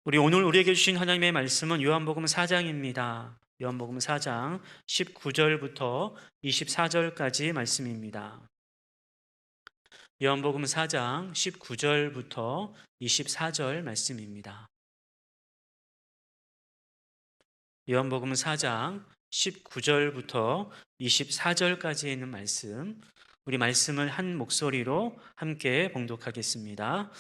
우리 오늘 우리에게 주신 하나님의 말씀은 요한복음 4장입니다. 요한복음 4장 19절부터 24절까지 말씀입니다. 요한복음 4장 19절부터 24절 말씀입니다. 요한복음 4장 19절부터 24절까지 있는 말씀, 우리 말씀을 한 목소리로 함께 봉독하겠습니다.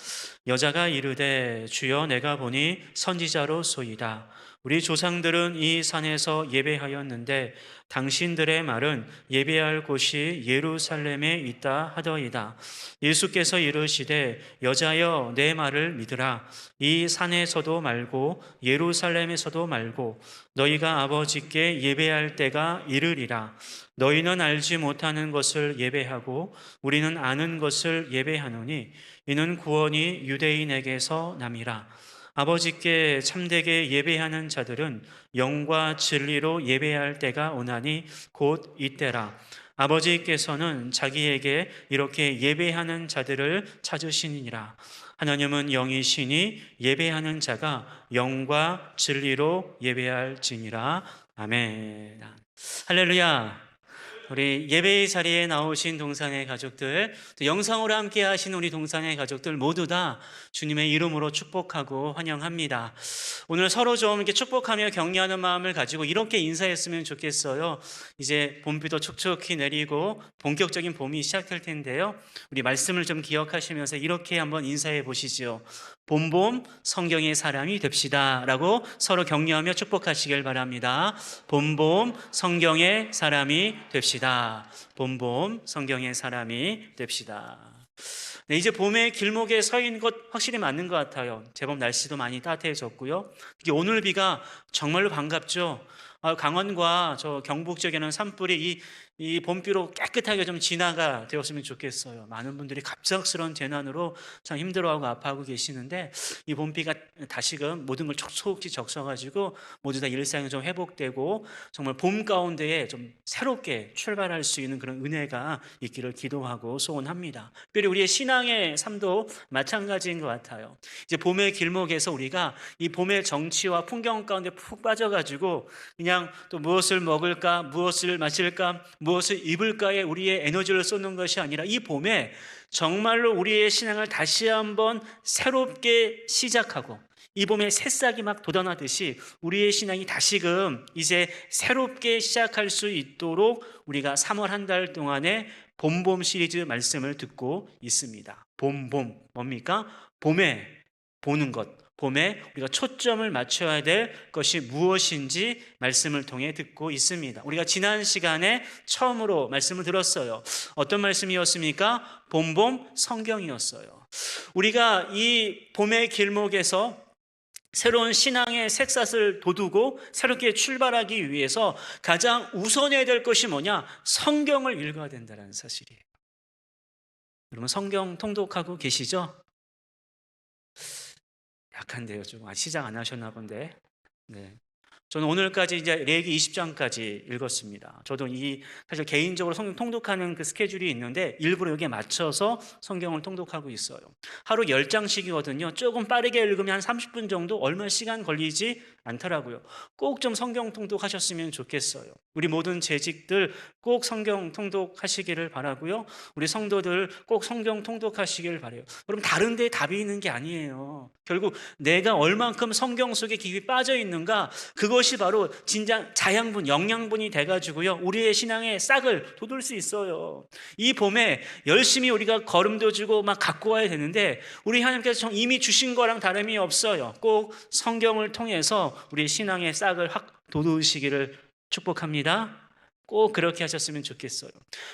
여자가 이르되 주여 내가 보니 선지자로소이다. 우리 조상들은 이 산에서 예배하였는데 당신들의 말은 예배할 곳이 예루살렘에 있다 하더이다. 예수께서 이르시되 여자여 내 말을 믿으라. 이 산에서도 말고 예루살렘에서도 말고 너희가 아버지께 예배할 때가 이르리라. 너희는 알지 못하는 것을 예배하고 우리는 아는 것을 예배하노니 이는 구원이 유대인에게서 남이라. 아버지께 참되게 예배하는 자들은 영과 진리로 예배할 때가 오나니 곧 이때라. 아버지께서는 자기에게 이렇게 예배하는 자들을 찾으시니라. 하나님은 영이시니 예배하는 자가 영과 진리로 예배할지니라. 아멘. 할렐루야. 우리 예배의 자리에 나오신 동산의 가족들, 또 영상으로 함께 하신 우리 동산의 가족들 모두 다 주님의 이름으로 축복하고 환영합니다. 오늘 서로 좀 이렇게 축복하며 격려하는 마음을 가지고 이렇게 인사했으면 좋겠어요. 이제 봄비도 촉촉히 내리고 본격적인 봄이 시작될 텐데요. 우리 말씀을 좀 기억하시면서 이렇게 한번 인사해 보시죠. 봄봄 성경의 사람이 됩시다 라고 서로 격려하며 축복하시길 바랍니다. 봄봄 성경의 사람이 됩시다. 봄봄 성경의 사람이 됩시다. 네, 이제 봄의 길목에 서 있는 것 확실히 맞는 것 같아요. 제법 날씨도 많이 따뜻해졌고요. 특히 오늘 비가 정말로 반갑죠. 강원과 저 경북 지역에는 산불이 이 봄비로 깨끗하게 좀 진화가 되었으면 좋겠어요. 많은 분들이 갑작스러운 재난으로 참 힘들어하고 아파하고 계시는데 이 봄비가 다시금 모든 걸 촉촉히 적셔가지고 모두 다 일상이 좀 회복되고 정말 봄 가운데에 좀 새롭게 출발할 수 있는 그런 은혜가 있기를 기도하고 소원합니다. 특별히 우리의 신앙의 삶도 마찬가지인 것 같아요. 이제 봄의 길목에서 우리가 이 봄의 정취와 풍경 가운데 푹 빠져가지고 그냥 또 무엇을 먹을까, 무엇을 마실까, 무엇을 입을까에 우리의 에너지를 쏟는 것이 아니라 이 봄에 정말로 우리의 신앙을 다시 한번 새롭게 시작하고 이 봄에 새싹이 막 돋아나듯이 우리의 신앙이 다시금 이제 새롭게 시작할 수 있도록 우리가 3월 한 달 동안에 봄봄 시리즈 말씀을 듣고 있습니다. 봄봄 뭡니까? 봄에 보는 것, 봄에 우리가 초점을 맞춰야 될 것이 무엇인지 말씀을 통해 듣고 있습니다. 우리가 지난 시간에 처음으로 말씀을 들었어요. 어떤 말씀이었습니까? 봄봄 성경이었어요. 우리가 이 봄의 길목에서 새로운 신앙의 색샷을 돋우고 새롭게 출발하기 위해서 가장 우선해야 될 것이 뭐냐? 성경을 읽어야 된다는 사실이에요. 여러분 성경 통독하고 계시죠? 약한데요. 좀 시작 안 하셨나 본데. 네. 저는 오늘까지 이제 레위기 20장까지 읽었습니다. 저도 사실 개인적으로 성경 통독하는 그 스케줄이 있는데 일부러 여기에 맞춰서 성경을 통독하고 있어요. 하루 10장씩이거든요. 조금 빠르게 읽으면 한 30분 정도 얼마 시간 걸리지 않더라고요. 꼭 좀 성경 통독하셨으면 좋겠어요. 우리 모든 재직들 꼭 성경 통독하시기를 바라고요. 우리 성도들 꼭 성경 통독하시기를 바라요. 여러분 다른 데 답이 있는 게 아니에요. 결국 내가 얼만큼 성경 속에 깊이 빠져 있는가, 그것이 바로 진짜 자양분, 영양분이 돼가지고요 우리의 신앙의 싹을 돋울 수 있어요. 이 봄에 열심히 우리가 걸음도주고 막 갖고 와야 되는데 우리 하나님께서 이미 주신 거랑 다름이 없어요. 꼭 성경을 통해서 우리의 신앙의 싹을 확 돋우시기를 축복합니다. 꼭 그렇게 하셨으면 좋겠어요.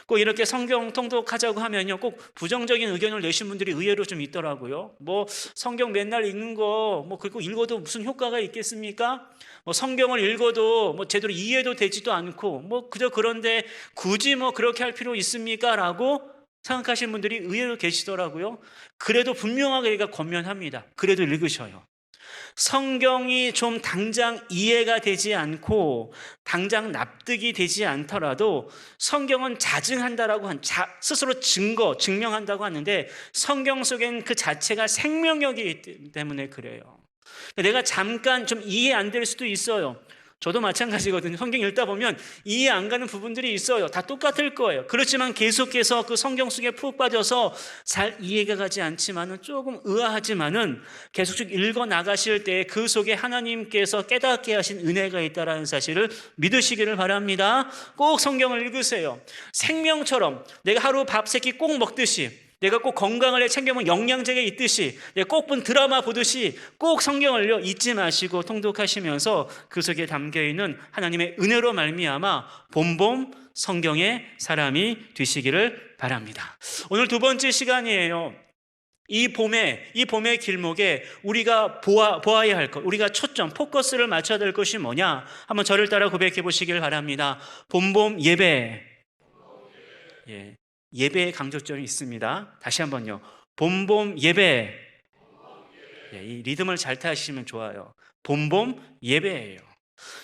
꼭 이렇게 성경 통독하자고 하면요 꼭 부정적인 의견을 내신 분들이 의외로 좀 있더라고요. 뭐 성경 맨날 읽는 거 그리고 읽어도 무슨 효과가 있겠습니까? 성경을 읽어도 제대로 이해도 되지도 않고 그저 그런데 굳이 그렇게 할 필요 있습니까? 라고 생각하시는 분들이 의외로 계시더라고요. 그래도 분명하게 우리가 권면합니다. 그래도 읽으셔요. 성경이 좀 당장 이해가 되지 않고 당장 납득이 되지 않더라도 성경은 자증한다라고 스스로 증명한다고 하는데 성경 속엔 그 자체가 생명력이기 때문에 그래요. 내가 잠깐 좀 이해 안 될 수도 있어요. 저도 마찬가지거든요. 성경 읽다 보면 이해 안 가는 부분들이 있어요. 다 똑같을 거예요. 그렇지만 계속해서 그 성경 속에 푹 빠져서 잘 이해가 가지 않지만은 조금 의아하지만은 계속 쭉 읽어 나가실 때 그 속에 하나님께서 깨닫게 하신 은혜가 있다라는 사실을 믿으시기를 바랍니다. 꼭 성경을 읽으세요. 생명처럼 내가 하루 밥 세 끼 꼭 먹듯이, 내가 꼭 건강을 챙겨먹는 영양제가 있듯이, 내가 꼭 본 드라마 보듯이 꼭 성경을요 잊지 마시고 통독하시면서 그 속에 담겨있는 하나님의 은혜로 말미암아 봄봄 성경의 사람이 되시기를 바랍니다. 오늘 두 번째 시간이에요. 이 봄의 길목에 우리가 보아야 할 것, 우리가 초점, 포커스를 맞춰야 될 것이 뭐냐? 한번 저를 따라 고백해 보시길 바랍니다. 봄봄 예배. 예. 예배의 강조점이 있습니다. 다시 한번요. 봄봄 예배. 예, 이 리듬을 잘 타시면 좋아요. 봄봄 예배예요.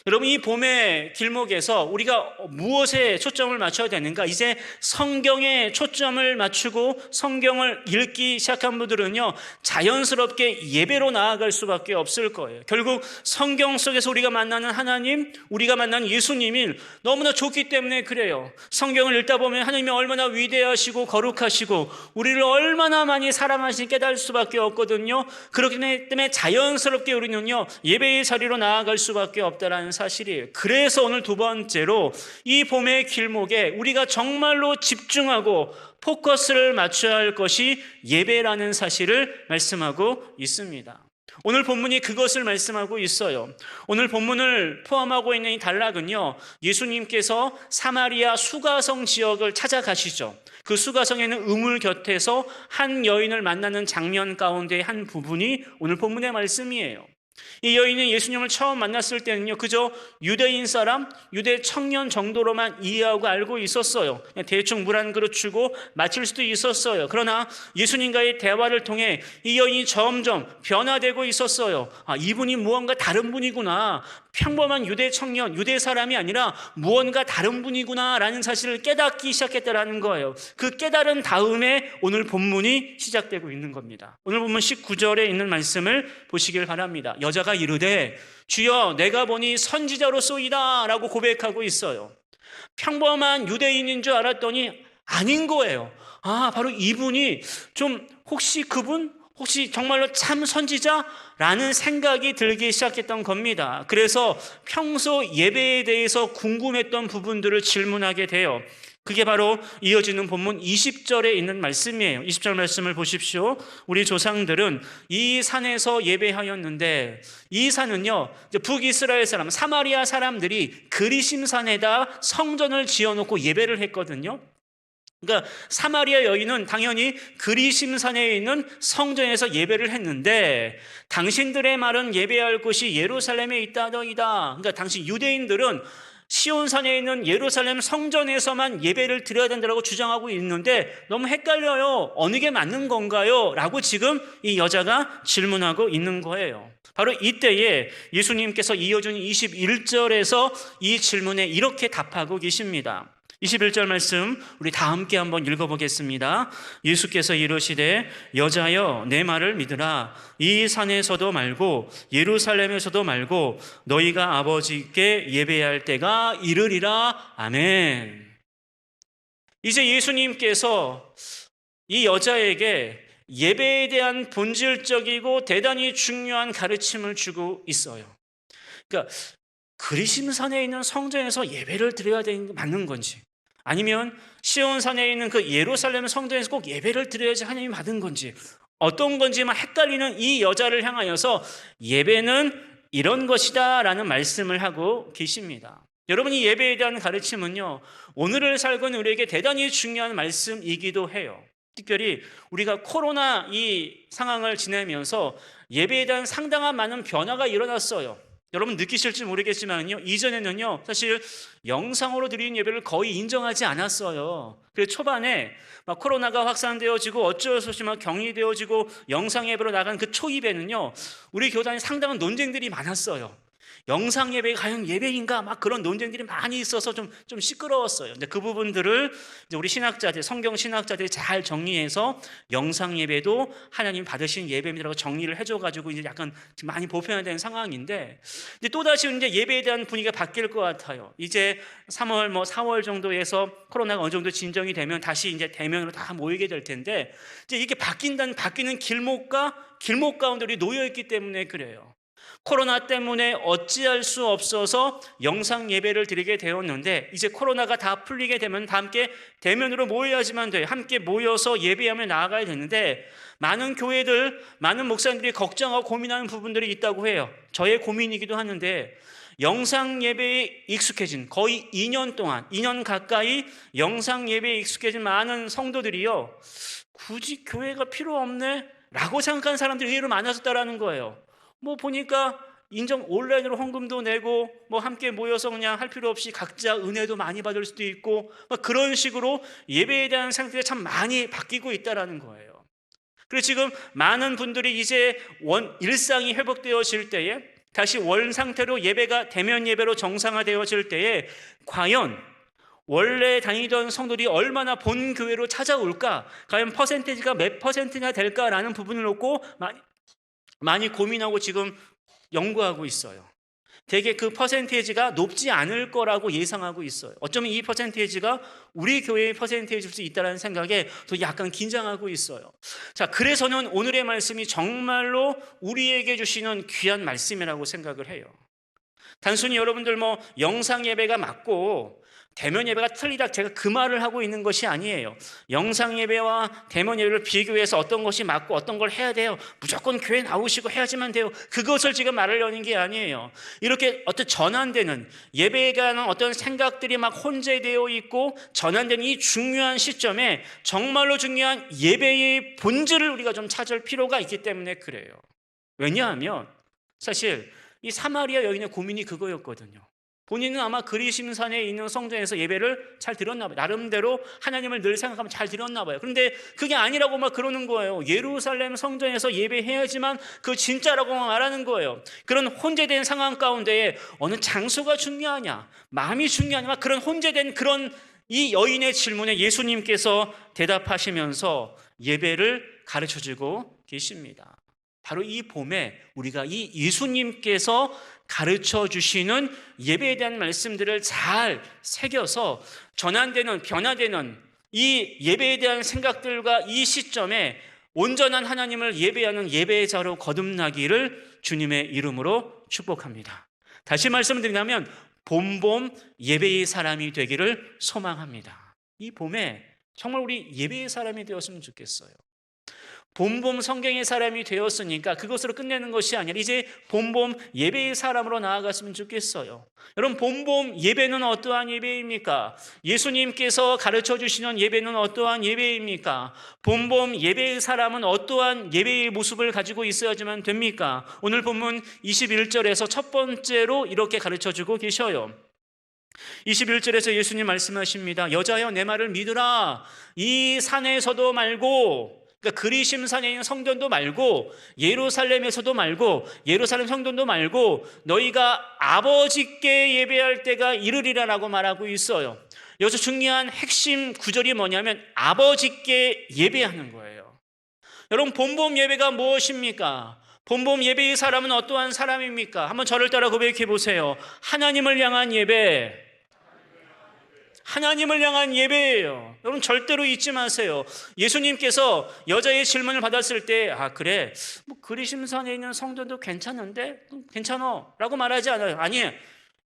여러분, 이 봄의 길목에서 우리가 무엇에 초점을 맞춰야 되는가? 이제 성경에 초점을 맞추고 성경을 읽기 시작한 분들은요, 자연스럽게 예배로 나아갈 수밖에 없을 거예요. 결국 성경 속에서 우리가 만나는 하나님, 우리가 만나는 예수님이 너무나 좋기 때문에 그래요. 성경을 읽다 보면 하나님이 얼마나 위대하시고 거룩하시고 우리를 얼마나 많이 사랑하시니 깨달을 수밖에 없거든요. 그렇기 때문에 자연스럽게 우리는요, 예배의 자리로 나아갈 수밖에 없다라는 사실이에요. 그래서 오늘 두 번째로 이 봄의 길목에 우리가 정말로 집중하고 포커스를 맞춰야 할 것이 예배라는 사실을 말씀하고 있습니다. 오늘 본문이 그것을 말씀하고 있어요. 오늘 본문을 포함하고 있는 이 단락은요, 예수님께서 사마리아 수가성 지역을 찾아가시죠. 그 수가성에는 우물 곁에서 한 여인을 만나는 장면 가운데 한 부분이 오늘 본문의 말씀이에요. 이 여인은 예수님을 처음 만났을 때는요, 그저 유대인 사람, 유대 청년 정도로만 이해하고 알고 있었어요. 그냥 대충 물 한 그릇 주고 마칠 수도 있었어요. 그러나 예수님과의 대화를 통해 이 여인이 점점 변화되고 있었어요. 아, 이분이 무언가 다른 분이구나. 평범한 유대 청년, 유대 사람이 아니라 무언가 다른 분이구나 라는 사실을 깨닫기 시작했다라는 거예요. 그 깨달은 다음에 오늘 본문이 시작되고 있는 겁니다. 오늘 본문 19절에 있는 말씀을 보시길 바랍니다. 여자가 이르되 주여 내가 보니 선지자로소이다 라고 고백하고 있어요. 평범한 유대인인 줄 알았더니 아닌 거예요. 아, 바로 이분이 혹시 정말로 참 선지자라는 생각이 들기 시작했던 겁니다. 그래서 평소 예배에 대해서 궁금했던 부분들을 질문하게 돼요. 그게 바로 이어지는 본문 20절에 있는 말씀이에요. 20절 말씀을 보십시오. 우리 조상들은 이 산에서 예배하였는데, 이 산은요, 북이스라엘 사람, 사마리아 사람들이 그리심산에다 성전을 지어놓고 예배를 했거든요. 그러니까 사마리아 여인은 당연히 그리심산에 있는 성전에서 예배를 했는데, 당신들의 말은 예배할 곳이 예루살렘에 있다더이다. 그러니까 당시 유대인들은 시온산에 있는 예루살렘 성전에서만 예배를 드려야 된다고 주장하고 있는데 너무 헷갈려요. 어느 게 맞는 건가요? 라고 지금 이 여자가 질문하고 있는 거예요. 바로 이때에 예수님께서 이어준 21절에서 이 질문에 이렇게 답하고 계십니다. 21절 말씀 우리 다 함께 한번 읽어보겠습니다. 예수께서 이르시되 여자여 내 말을 믿으라. 이 산에서도 말고 예루살렘에서도 말고 너희가 아버지께 예배할 때가 이르리라. 아멘. 이제 예수님께서 이 여자에게 예배에 대한 본질적이고 대단히 중요한 가르침을 주고 있어요. 그러니까 그리심산에 있는 성전에서 예배를 드려야 되는 게 맞는 건지, 아니면 시온산에 있는 그 예루살렘 성전에서 꼭 예배를 드려야지 하나님이 받은 건지, 어떤 건지만 헷갈리는 이 여자를 향하여서 예배는 이런 것이다 라는 말씀을 하고 계십니다. 여러분, 이 예배에 대한 가르침은요, 오늘을 살고 있는 우리에게 대단히 중요한 말씀이기도 해요. 특별히 우리가 코로나 이 상황을 지내면서 예배에 대한 상당한 많은 변화가 일어났어요. 여러분 느끼실지 모르겠지만요, 이전에는요 사실 영상으로 드리는 예배를 거의 인정하지 않았어요. 그래서 초반에 막 코로나가 확산되어지고 어쩔 수 없이 막 격리되어지고 영상 예배로 나간 그 초입에는요, 우리 교단에 상당한 논쟁들이 많았어요. 영상 예배가 과연 예배인가? 막 그런 논쟁들이 많이 있어서 좀 시끄러웠어요. 근데 그 부분들을 이제 우리 신학자들, 성경 신학자들이 잘 정리해서 영상 예배도 하나님 받으신 예배라고 정리를 해줘가지고 이제 약간 많이 보편화된 상황인데, 이제 또다시 이제 예배에 대한 분위기가 바뀔 것 같아요. 이제 3월, 4월 정도에서 코로나가 어느 정도 진정이 되면 다시 이제 대면으로 다 모이게 될 텐데, 이제 이게 바뀌는 길목 가운데 우리 놓여 있기 때문에 그래요. 코로나 때문에 어찌할 수 없어서 영상 예배를 드리게 되었는데, 이제 코로나가 다 풀리게 되면 다 함께 대면으로 모여야지만 돼요. 함께 모여서 예배하며 나아가야 되는데, 많은 교회들, 많은 목사님들이 걱정하고 고민하는 부분들이 있다고 해요. 저의 고민이기도 하는데, 영상 예배에 익숙해진 거의 2년 가까이 영상 예배에 익숙해진 많은 성도들이요, 굳이 교회가 필요 없네? 라고 생각하는 사람들이 의외로 많아졌다라는 거예요. 뭐 보니까 온라인으로 헌금도 내고 뭐 함께 모여서 그냥 할 필요 없이 각자 은혜도 많이 받을 수도 있고, 막 그런 식으로 예배에 대한 생각이 참 많이 바뀌고 있다라는 거예요. 그래서 지금 많은 분들이 이제 일상이 회복되어질 때에, 다시 원 상태로 예배가 대면 예배로 정상화되어질 때에 과연 원래 다니던 성도들이 얼마나 본 교회로 찾아올까? 과연 퍼센테이지가 몇 퍼센트나 될까라는 부분을 놓고 많이 고민하고 지금 연구하고 있어요. 되게 그 퍼센테이지가 높지 않을 거라고 예상하고 있어요. 어쩌면 이 퍼센테이지가 우리 교회의 퍼센테이지일 수 있다는 생각에 또 약간 긴장하고 있어요. 자, 그래서는 오늘의 말씀이 정말로 우리에게 주시는 귀한 말씀이라고 생각을 해요. 단순히 여러분들 뭐 영상 예배가 맞고 대면 예배가 틀리다, 제가 그 말을 하고 있는 것이 아니에요. 영상 예배와 대면 예배를 비교해서 어떤 것이 맞고 어떤 걸 해야 돼요, 무조건 교회 나오시고 해야지만 돼요, 그것을 지금 말하려는 게 아니에요. 이렇게 어떤 전환되는, 예배에 관한 어떤 생각들이 막 혼재되어 있고 전환되는 이 중요한 시점에 정말로 중요한 예배의 본질을 우리가 좀 찾을 필요가 있기 때문에 그래요. 왜냐하면 사실 이 사마리아 여인의 고민이 그거였거든요. 본인은 아마 그리심산에 있는 성전에서 예배를 잘 드렸나 봐요. 나름대로 하나님을 늘 생각하면 잘 드렸나 봐요. 그런데 그게 아니라고 막 그러는 거예요. 예루살렘 성전에서 예배해야지만 그 진짜라고 말하는 거예요. 그런 혼재된 상황 가운데에 어느 장소가 중요하냐, 마음이 중요하냐, 그런 혼재된 그런 이 여인의 질문에 예수님께서 대답하시면서 예배를 가르쳐주고 계십니다. 바로 이 봄에 우리가 이 예수님께서 가르쳐 주시는 예배에 대한 말씀들을 잘 새겨서 전환되는, 변화되는 이 예배에 대한 생각들과 이 시점에 온전한 하나님을 예배하는 예배자로 거듭나기를 주님의 이름으로 축복합니다. 다시 말씀드리면 봄봄 예배의 사람이 되기를 소망합니다. 이 봄에 정말 우리 예배의 사람이 되었으면 좋겠어요. 봄봄 성경의 사람이 되었으니까 그것으로 끝내는 것이 아니라 이제 봄봄 예배의 사람으로 나아갔으면 좋겠어요. 여러분, 봄봄 예배는 어떠한 예배입니까? 예수님께서 가르쳐 주시는 예배는 어떠한 예배입니까? 봄봄 예배의 사람은 어떠한 예배의 모습을 가지고 있어야지만 됩니까? 오늘 본문 21절에서 첫 번째로 이렇게 가르쳐 주고 계셔요. 21절에서 예수님 말씀하십니다. 여자여, 내 말을 믿으라. 이 산에서도 말고, 그러니까 그리심산에 있는 성전도 말고, 예루살렘에서도 말고, 예루살렘 성전도 말고, 너희가 아버지께 예배할 때가 이르리라라고 말하고 있어요. 여기서 중요한 핵심 구절이 뭐냐면 아버지께 예배하는 거예요. 여러분, 봄봄 예배가 무엇입니까? 봄봄 예배의 사람은 어떠한 사람입니까? 한번 저를 따라 고백해 보세요. 하나님을 향한 예배, 하나님을 향한 예배예요. 여러분, 절대로 잊지 마세요. 예수님께서 여자의 질문을 받았을 때, 그래, 뭐 그리심산에 있는 성전도 괜찮은데 괜찮아 라고 말하지 않아요. 아니에요.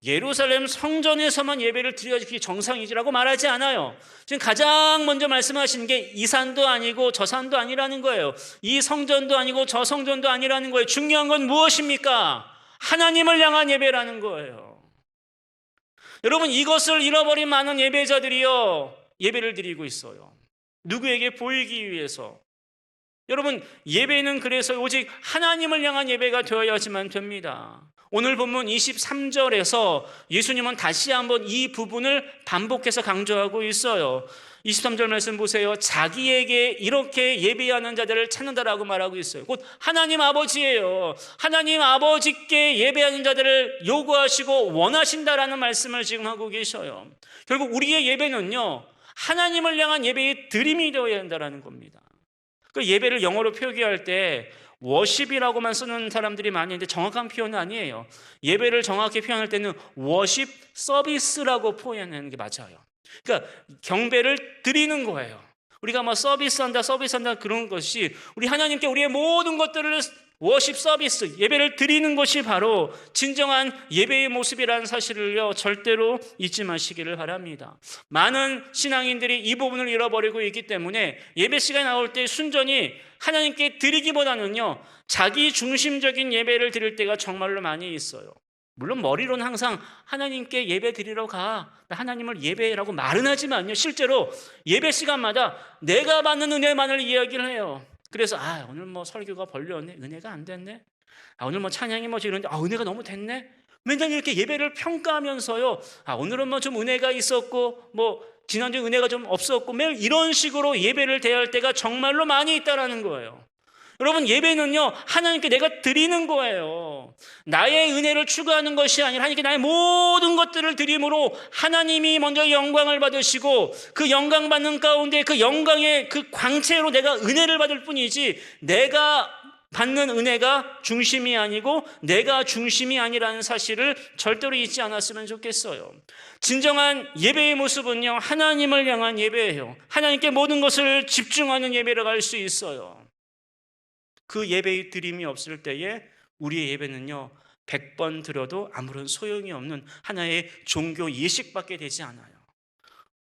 예루살렘 성전에서만 예배를 드려야지 그게 정상이지라고 말하지 않아요. 지금 가장 먼저 말씀하시는 게 이 산도 아니고 저 산도 아니라는 거예요. 이 성전도 아니고 저 성전도 아니라는 거예요. 중요한 건 무엇입니까? 하나님을 향한 예배라는 거예요. 여러분, 이것을 잃어버린 많은 예배자들이요, 예배를 드리고 있어요. 누구에게 보이기 위해서. 여러분, 예배는 그래서 오직 하나님을 향한 예배가 되어야지만 됩니다. 오늘 본문 23절에서 예수님은 다시 한번 이 부분을 반복해서 강조하고 있어요. 23절 말씀 보세요. 자기에게 이렇게 예배하는 자들을 찾는다라고 말하고 있어요. 곧 하나님 아버지예요. 하나님 아버지께 예배하는 자들을 요구하시고 원하신다라는 말씀을 지금 하고 계셔요. 결국 우리의 예배는요, 하나님을 향한 예배의 드림이 되어야 한다는 겁니다. 그 예배를 영어로 표기할 때 워십이라고만 쓰는 사람들이 많이 있는데 정확한 표현은 아니에요. 예배를 정확히 표현할 때는 워십 서비스라고 표현하는 게 맞아요. 그러니까 경배를 드리는 거예요. 우리가 뭐 서비스한다 그런 것이 우리 하나님께 우리의 모든 것들을 워십 서비스, 예배를 드리는 것이 바로 진정한 예배의 모습이라는 사실을요, 절대로 잊지 마시기를 바랍니다. 많은 신앙인들이 이 부분을 잃어버리고 있기 때문에 예배 시간에 나올 때 순전히 하나님께 드리기보다는요, 자기 중심적인 예배를 드릴 때가 정말로 많이 있어요. 물론 머리로는 항상 하나님께 예배 드리러 가, 하나님을 예배라고 말은 하지만요, 실제로 예배 시간마다 내가 받는 은혜만을 이야기를 해요. 그래서 오늘 뭐 설교가 벌렸네, 은혜가 안 됐네. 오늘 뭐 찬양이 뭐 이런데 은혜가 너무 됐네. 맨날 이렇게 예배를 평가하면서요, 오늘은 뭐 좀 은혜가 있었고 뭐 지난주에 은혜가 좀 없었고 매일 이런 식으로 예배를 대할 때가 정말로 많이 있다라는 거예요. 여러분, 예배는요, 하나님께 내가 드리는 거예요. 나의 은혜를 추구하는 것이 아니라 하나님께 나의 모든 것들을 드림으로 하나님이 먼저 영광을 받으시고 그 영광 받는 가운데 그 영광의 그 광채로 내가 은혜를 받을 뿐이지, 내가 받는 은혜가 중심이 아니고 내가 중심이 아니라는 사실을 절대로 잊지 않았으면 좋겠어요. 진정한 예배의 모습은요, 하나님을 향한 예배예요. 하나님께 모든 것을 집중하는 예배를 갈 수 있어요. 그 예배의 드림이 없을 때에 우리의 예배는요, 100번 드려도 아무런 소용이 없는 하나의 종교 예식밖에 되지 않아요.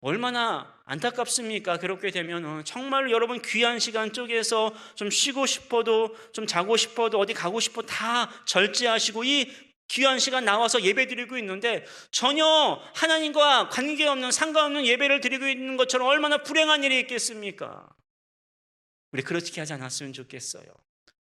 얼마나 안타깝습니까? 그렇게 되면 정말 여러분 귀한 시간 쪽에서 좀 쉬고 싶어도, 좀 자고 싶어도, 어디 가고 싶어도 다 절제하시고 이 귀한 시간 나와서 예배 드리고 있는데 전혀 하나님과 관계없는, 상관없는 예배를 드리고 있는 것처럼 얼마나 불행한 일이 있겠습니까? 우리 그렇게 하지 않았으면 좋겠어요.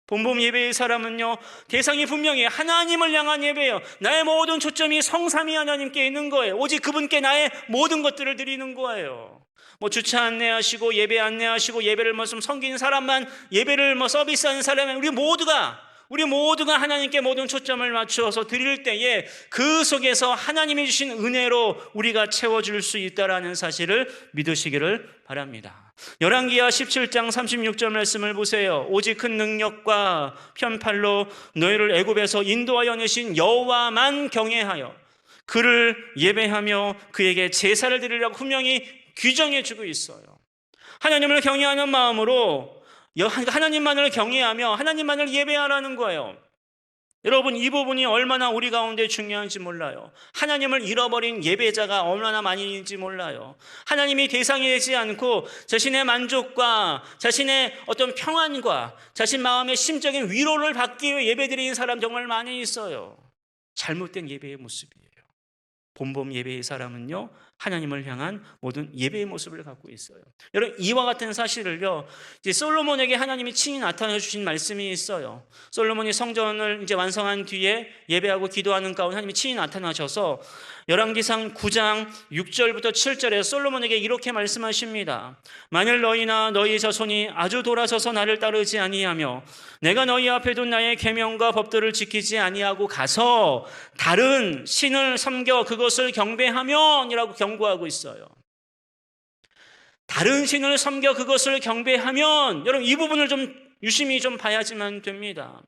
본범 예배의 사람은요, 대상이 분명히 하나님을 향한 예배예요. 나의 모든 초점이 성삼위 하나님께 있는 거예요. 오직 그분께 나의 모든 것들을 드리는 거예요. 뭐 주차 안내하시고 예배 안내하시고 예배를 뭐 좀 섬기는 사람만, 예배를 뭐 서비스하는 사람만, 우리 모두가 하나님께 모든 초점을 맞추어서 드릴 때에 그 속에서 하나님이 주신 은혜로 우리가 채워줄 수 있다는 사실을 믿으시기를 바랍니다. 열왕기하 17장 36절 말씀을 보세요. 오직 큰 능력과 편팔로 너희를 애굽에서 인도하여 내신 여호와만 경외하여 그를 예배하며 그에게 제사를 드리려고 분명히 규정해 주고 있어요. 하나님을 경외하는 마음으로 하나님만을 경외하며 하나님만을 예배하라는 거예요. 여러분, 이 부분이 얼마나 우리 가운데 중요한지 몰라요. 하나님을 잃어버린 예배자가 얼마나 많이 있는지 몰라요. 하나님이 대상이 되지 않고 자신의 만족과 자신의 어떤 평안과 자신 마음의 심적인 위로를 받기 위해 예배드리는 사람 정말 많이 있어요. 잘못된 예배의 모습이에요. 본범 예배의 사람은요, 하나님을 향한 모든 예배의 모습을 갖고 있어요. 여러분, 이와 같은 사실을요, 이제 솔로몬에게 하나님이 친히 나타내 주신 말씀이 있어요. 솔로몬이 성전을 이제 완성한 뒤에 예배하고 기도하는 가운데 하나님이 친히 나타나셔서 열왕기상 9장 6절부터 7절에 솔로몬에게 이렇게 말씀하십니다. 만일 너희나 너희 자손이 아주 돌아서서 나를 따르지 아니하며 내가 너희 앞에 둔 나의 계명과 법도를 지키지 아니하고 가서 다른 신을 섬겨 그것을 경배하면이라고 경고하고 있어요. 다른 신을 섬겨 그것을 경배하면, 여러분 이 부분을 좀 유심히 좀 봐야지만 됩니다.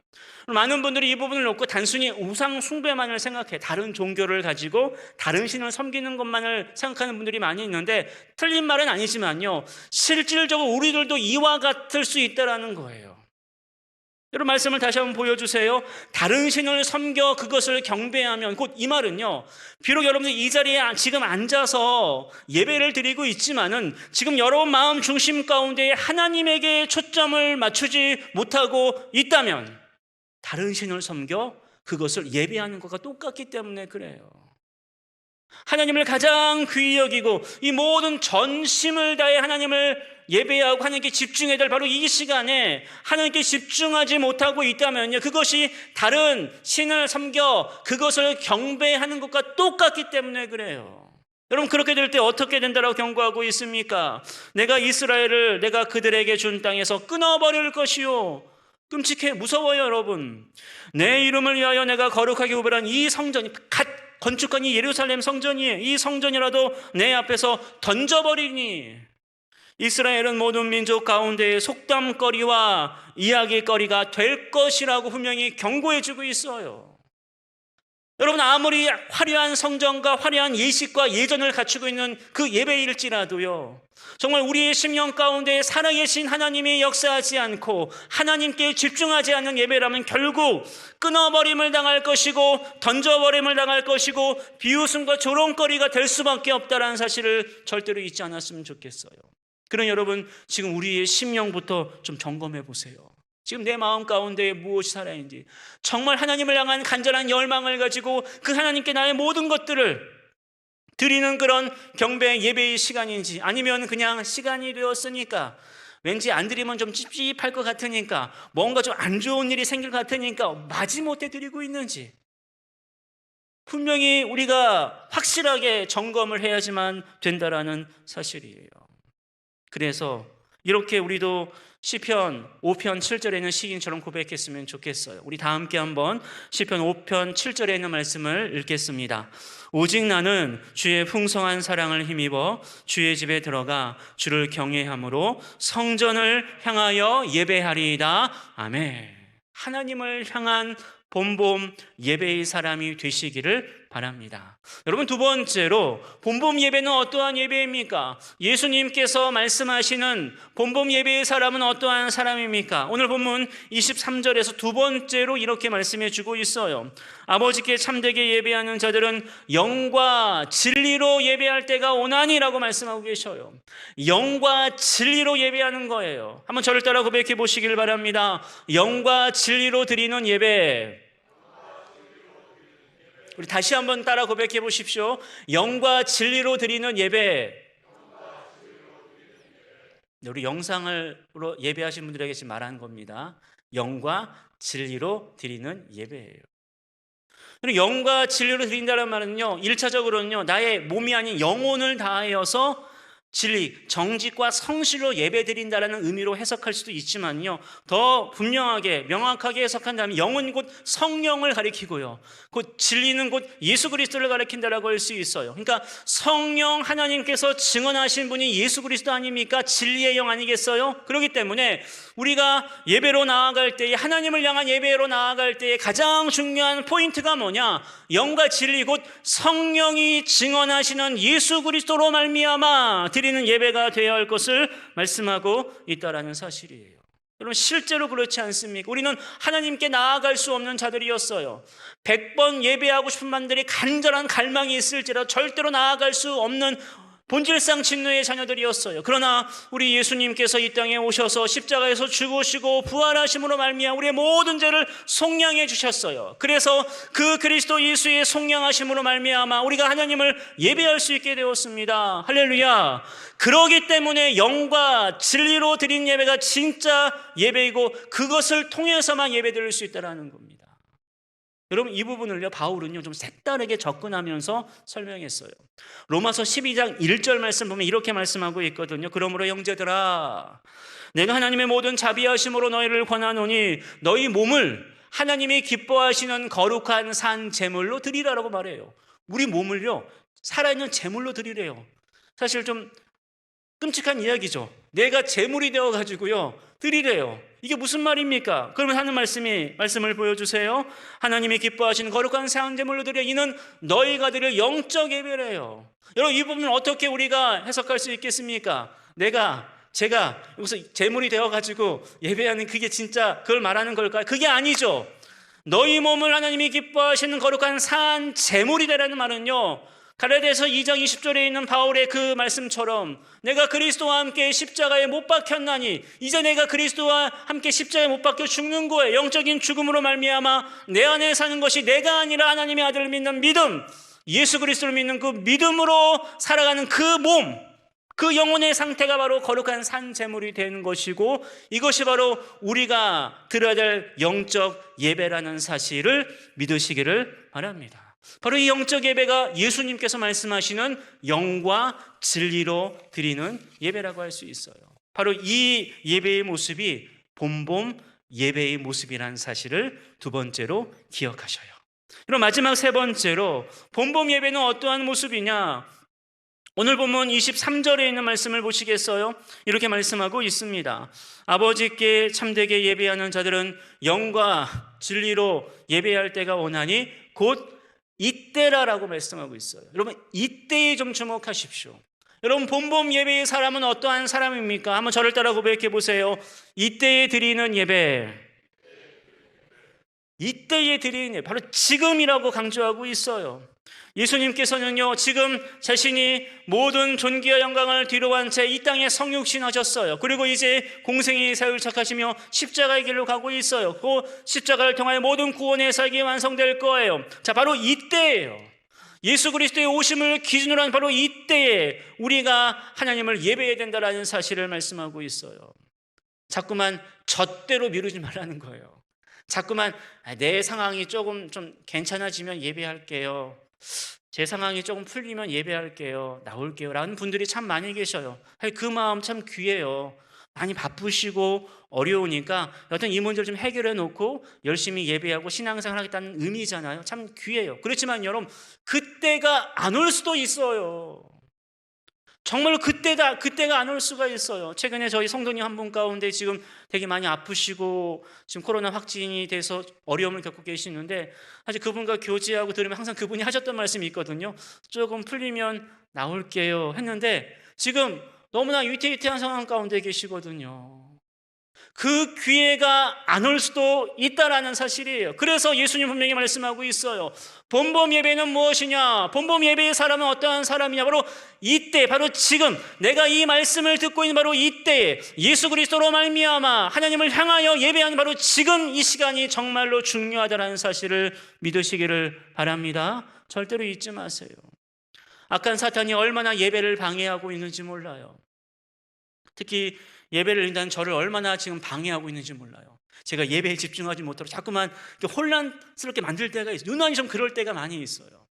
많은 분들이 이 부분을 놓고 단순히 우상 숭배만을 생각해, 다른 종교를 가지고 다른 신을 섬기는 것만을 생각하는 분들이 많이 있는데, 틀린 말은 아니지만요, 실질적으로 우리들도 이와 같을 수 있다는 거예요. 여러분, 말씀을 다시 한번 보여주세요. 다른 신을 섬겨 그것을 경배하면, 곧 이 말은요, 비록 여러분들 이 자리에 지금 앉아서 예배를 드리고 있지만은 지금 여러분 마음 중심 가운데 하나님에게 초점을 맞추지 못하고 있다면 다른 신을 섬겨 그것을 예배하는 것과 똑같기 때문에 그래요. 하나님을 가장 귀히 여기고 이 모든 전심을 다해 하나님을 예배하고 하나님께 집중해야 될 바로 이 시간에 하나님께 집중하지 못하고 있다면요, 그것이 다른 신을 섬겨 그것을 경배하는 것과 똑같기 때문에 그래요. 여러분, 그렇게 될 때 어떻게 된다라고 경고하고 있습니까? 내가 이스라엘을 내가 그들에게 준 땅에서 끊어버릴 것이요. 끔찍해, 무서워요. 여러분, 내 이름을 위하여 내가 거룩하게 구별한 이 성전이, 갓 건축한 이 예루살렘 성전이에요. 이 성전이라도 내 앞에서 던져버리니 이스라엘은 모든 민족 가운데에 속담거리와 이야기거리가 될 것이라고 분명히 경고해주고 있어요. 여러분, 아무리 화려한 성전과 화려한 예식과 예전을 갖추고 있는 그 예배일지라도요, 정말 우리의 심령 가운데 살아계신 하나님이 역사하지 않고 하나님께 집중하지 않는 예배라면 결국 끊어버림을 당할 것이고 던져버림을 당할 것이고 비웃음과 조롱거리가 될 수밖에 없다는 사실을 절대로 잊지 않았으면 좋겠어요. 그럼 여러분, 지금 우리의 심령부터 좀 점검해 보세요. 지금 내 마음 가운데 무엇이 살아있는지, 정말 하나님을 향한 간절한 열망을 가지고 그 하나님께 나의 모든 것들을 드리는 그런 경배 예배의 시간인지, 아니면 그냥 시간이 되었으니까 왠지 안 드리면 좀 찝찝할 것 같으니까, 뭔가 좀 안 좋은 일이 생길 것 같으니까 마지못해 드리고 있는지, 분명히 우리가 확실하게 점검을 해야지만 된다라는 사실이에요. 그래서 이렇게 우리도 시편 5편 7절에 있는 시인처럼 고백했으면 좋겠어요. 우리 다 함께 한번 시편 5편 7절에 있는 말씀을 읽겠습니다. 오직 나는 주의 풍성한 사랑을 힘입어 주의 집에 들어가 주를 경외함으로 성전을 향하여 예배하리이다. 아멘. 하나님을 향한 봄봄 예배의 사람이 되시기를 바랍니다. 여러분, 두 번째로 봄봄 예배는 어떠한 예배입니까? 예수님께서 말씀하시는 봄봄 예배의 사람은 어떠한 사람입니까? 오늘 본문 23절에서 두 번째로 이렇게 말씀해 주고 있어요. 아버지께 참되게 예배하는 자들은 영과 진리로 예배할 때가 오나니라고 말씀하고 계셔요. 영과 진리로 예배하는 거예요. 한번 저를 따라 고백해 보시길 바랍니다. 영과 진리로 드리는 예배. 우리 다시 한번 따라 고백해 보십시오. 영과 진리로 드리는 예배. 우리 영상으로 예배하신 분들에게 지금 말한 겁니다. 영과 진리로 드리는 예배예요. 그리고 영과 진리로 드린다는 말은요, 1차적으로는요, 나의 몸이 아닌 영혼을 다하여서 진리, 정직과 성실로 예배드린다라는 의미로 해석할 수도 있지만요, 더 분명하게 명확하게 해석한다면 영은 곧 성령을 가리키고요, 곧 진리는 곧 예수 그리스도를 가리킨다라고 할 수 있어요. 그러니까 성령 하나님께서 증언하신 분이 예수 그리스도 아닙니까? 진리의 영 아니겠어요? 그렇기 때문에 우리가 예배로 나아갈 때에, 하나님을 향한 예배로 나아갈 때에 가장 중요한 포인트가 뭐냐? 영과 진리, 곧 성령이 증언하시는 예수 그리스도로 말미암아 드리는 예배가 되어야 할 것을 말씀하고 있다라는 사실이에요. 여러분, 실제로 그렇지 않습니까? 우리는 하나님께 나아갈 수 없는 자들이었어요. 100번 예배하고 싶은 마음들이 간절한 갈망이 있을지라도 절대로 나아갈 수 없는 본질상 진노의 자녀들이었어요. 그러나 우리 예수님께서 이 땅에 오셔서 십자가에서 죽으시고 부활하심으로 말미암아 우리의 모든 죄를 속량해 주셨어요. 그래서 그 그리스도 예수의 속량하심으로 말미암아 우리가 하나님을 예배할 수 있게 되었습니다. 할렐루야. 그러기 때문에 영과 진리로 드린 예배가 진짜 예배이고 그것을 통해서만 예배드릴 수 있다는 겁니다. 여러분, 이 부분을요, 바울은요 좀 색다르게 접근하면서 설명했어요. 로마서 12장 1절 말씀 보면 이렇게 말씀하고 있거든요. 그러므로 형제들아, 내가 하나님의 모든 자비하심으로 너희를 권하노니 너희 몸을 하나님이 기뻐하시는 거룩한 산 제물로 드리라라고 말해요. 우리 몸을요, 살아있는 제물로 드리래요. 사실 좀 끔찍한 이야기죠. 내가 제물이 되어가지고요 드리래요. 이게 무슨 말입니까? 그러면 하는 말씀을 보여주세요. 하나님이 기뻐하시는 거룩한 산 제물로 드려 이는 너희가 드릴 영적 예배래요. 여러분, 이 부분을 어떻게 우리가 해석할 수 있겠습니까? 제가 여기서 제물이 되어가지고 예배하는 그게 진짜 그걸 말하는 걸까요? 그게 아니죠. 너희 몸을 하나님이 기뻐하시는 거룩한 산 제물이 되라는 말은요, 갈라디아서 2장 20절에 있는 바울의 그 말씀처럼 내가 그리스도와 함께 십자가에 못 박혔나니 이제 내가 그리스도와 함께 십자가에 못 박혀 죽는 거예요. 영적인 죽음으로 말미암아 내 안에 사는 것이 내가 아니라 하나님의 아들을 믿는 믿음, 예수 그리스도를 믿는 그 믿음으로 살아가는 그 몸, 그 영혼의 상태가 바로 거룩한 산 제물이 되는 것이고, 이것이 바로 우리가 드려야 될 영적 예배라는 사실을 믿으시기를 바랍니다. 바로 이 영적 예배가 예수님께서 말씀하시는 영과 진리로 드리는 예배라고 할 수 있어요. 바로 이 예배의 모습이 본봄 예배의 모습이라는 사실을 두 번째로 기억하셔요. 그럼 마지막 세 번째로 본봄 예배는 어떠한 모습이냐? 오늘 본문 23절에 있는 말씀을 보시겠어요? 이렇게 말씀하고 있습니다. 아버지께 참되게 예배하는 자들은 영과 진리로 예배할 때가 오나니 곧 이때라라고 말씀하고 있어요. 여러분, 이때에 좀 주목하십시오. 여러분, 본봄 예배의 사람은 어떠한 사람입니까? 한번 저를 따라 고백해 보세요. 이때에 드리는 예배, 이때에 드리는 예배, 바로 지금이라고 강조하고 있어요. 예수님께서는요, 지금 자신이 모든 존귀와 영광을 뒤로한 채 이 땅에 성육신하셨어요. 그리고 이제 공생의 사역을 시작하시며 십자가의 길로 가고 있어요. 그 십자가를 통하여 모든 구원의 사역이 완성될 거예요. 자, 바로 이때예요. 예수 그리스도의 오심을 기준으로 한 바로 이때에 우리가 하나님을 예배해야 된다는 사실을 말씀하고 있어요. 자꾸만 젖대로 미루지 말라는 거예요. 자꾸만 내 상황이 조금 좀 괜찮아지면 예배할게요. 제 상황이 조금 풀리면 예배할게요. 나올게요. 라는 분들이 참 많이 계셔요. 그 마음 참 귀해요. 많이 바쁘시고 어려우니까 여튼 이 문제를 좀 해결해 놓고 열심히 예배하고 신앙생활 하겠다는 의미잖아요. 참 귀해요. 그렇지만 여러분, 그때가 안 올 수도 있어요. 정말로 그때가 안 올 수가 있어요. 최근에 저희 성도님 한 분 가운데 지금 되게 많이 아프시고 지금 코로나 확진이 돼서 어려움을 겪고 계시는데, 사실 그분과 교제하고 들으면 항상 그분이 하셨던 말씀이 있거든요. 조금 풀리면 나올게요 했는데 지금 너무나 위태위태한 상황 가운데 계시거든요. 그 기회가 안 올 수도 있다라는 사실이에요. 그래서 예수님 분명히 말씀하고 있어요. 본봄 예배는 무엇이냐? 본봄 예배의 사람은 어떠한 사람이냐? 바로 이때, 바로 지금 내가 이 말씀을 듣고 있는 바로 이때에 예수 그리스도로 말미암아 하나님을 향하여 예배하는 바로 지금 이 시간이 정말로 중요하다는 사실을 믿으시기를 바랍니다. 절대로 잊지 마세요. 악한 사탄이 얼마나 예배를 방해하고 있는지 몰라요. 특히 예배를 드린다는 저를 얼마나 지금 방해하고 있는지 몰라요. 제가 예배에 집중하지 못하고 자꾸만 혼란스럽게 만들 때가 있어요. 유난히 좀 그럴 때가 많이 있어요.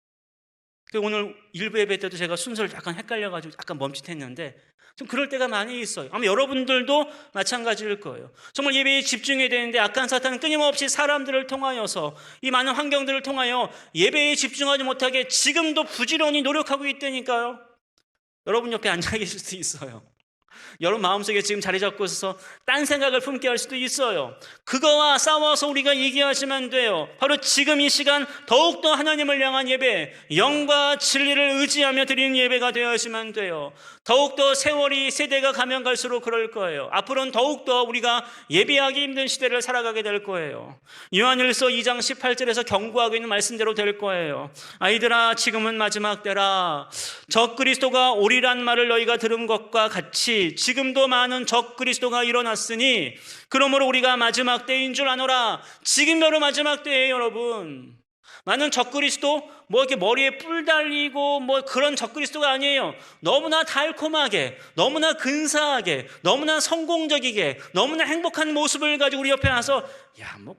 오늘 일부 예배 때도 제가 순서를 약간 헷갈려가지고 약간 멈칫했는데 좀 그럴 때가 많이 있어요. 아마 여러분들도 마찬가지일 거예요. 정말 예배에 집중해야 되는데 악한 사탄은 끊임없이 사람들을 통하여서 이 많은 환경들을 통하여 예배에 집중하지 못하게 지금도 부지런히 노력하고 있다니까요. 여러분 옆에 앉아 계실 수도 있어요. 여러분 마음속에 지금 자리 잡고 있어서 딴 생각을 품게 할 수도 있어요. 그거와 싸워서 우리가 얘기하시면 안 돼요. 바로 지금 이 시간 더욱더 하나님을 향한 예배, 영과 진리를 의지하며 드리는 예배가 되어야지만 돼요. 더욱더 세월이 세대가 가면 갈수록 그럴 거예요. 앞으로는 더욱더 우리가 예배하기 힘든 시대를 살아가게 될 거예요. 요한일서 2장 18절에서 경고하고 있는 말씀대로 될 거예요. 아이들아, 지금은 마지막 때라. 적그리스도가 오리란 말을 너희가 들은 것과 같이 지금도 많은 적그리스도가 일어났으니 그러므로 우리가 마지막 때인 줄 아노라. 지금 바로 마지막 때예요, 여러분. 많은 적그리스도 이렇게 머리에 뿔 달리고 그런 적그리스도가 아니에요. 너무나 달콤하게, 너무나 근사하게, 너무나 성공적이게, 너무나 행복한 모습을 가지고 우리 옆에 와서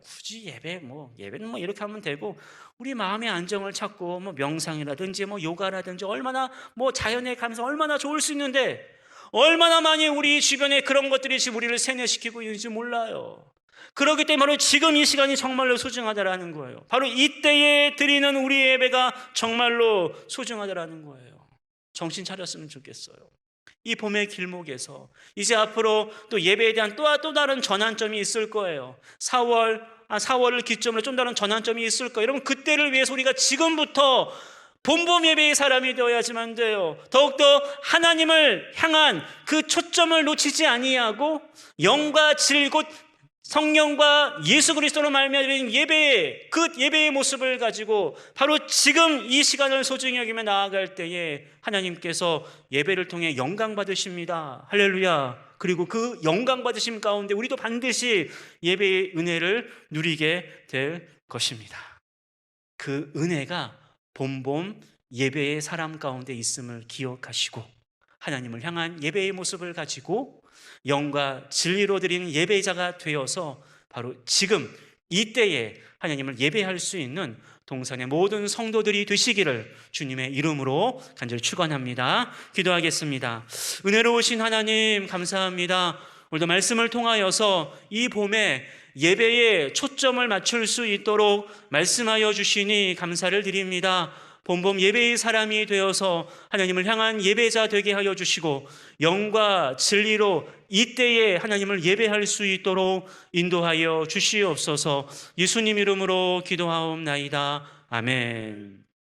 굳이 예배는 이렇게 하면 되고, 우리 마음의 안정을 찾고 명상이라든지 요가라든지 얼마나 자연에 가면서 얼마나 좋을 수 있는데, 얼마나 많이 우리 주변에 그런 것들이 지금 우리를 세뇌시키고 있는지 몰라요. 그렇기 때문에 바로 지금 이 시간이 정말로 소중하다라는 거예요. 바로 이때에 드리는 우리의 예배가 정말로 소중하다라는 거예요. 정신 차렸으면 좋겠어요. 이 봄의 길목에서 이제 앞으로 또 예배에 대한 또 다른 전환점이 있을 거예요. 4월을 기점으로 좀 다른 전환점이 있을 거예요. 여러분, 그때를 위해서 우리가 지금부터 본봄 예배의 사람이 되어야지만 돼요. 더욱더 하나님을 향한 그 초점을 놓치지 아니하고 영과 질 곧 성령과 예수 그리스도로 말미암은 예배의 그 예배의 모습을 가지고 바로 지금 이 시간을 소중히 여기며 나아갈 때에 하나님께서 예배를 통해 영광 받으십니다. 할렐루야. 그리고 그 영광 받으심 가운데 우리도 반드시 예배의 은혜를 누리게 될 것입니다. 그 은혜가 본봄 예배의 사람 가운데 있음을 기억하시고 하나님을 향한 예배의 모습을 가지고 영과 진리로 드리는 예배자가 되어서 바로 지금 이때에 하나님을 예배할 수 있는 동산의 모든 성도들이 되시기를 주님의 이름으로 간절히 축원합니다. 기도하겠습니다. 은혜로우신 하나님 감사합니다. 오늘도 말씀을 통하여서 이 봄에 예배에 초점을 맞출 수 있도록 말씀하여 주시니 감사를 드립니다. 봄봄 예배의 사람이 되어서 하나님을 향한 예배자 되게 하여 주시고 영과 진리로 이때에 하나님을 예배할 수 있도록 인도하여 주시옵소서. 예수님 이름으로 기도하옵나이다. 아멘.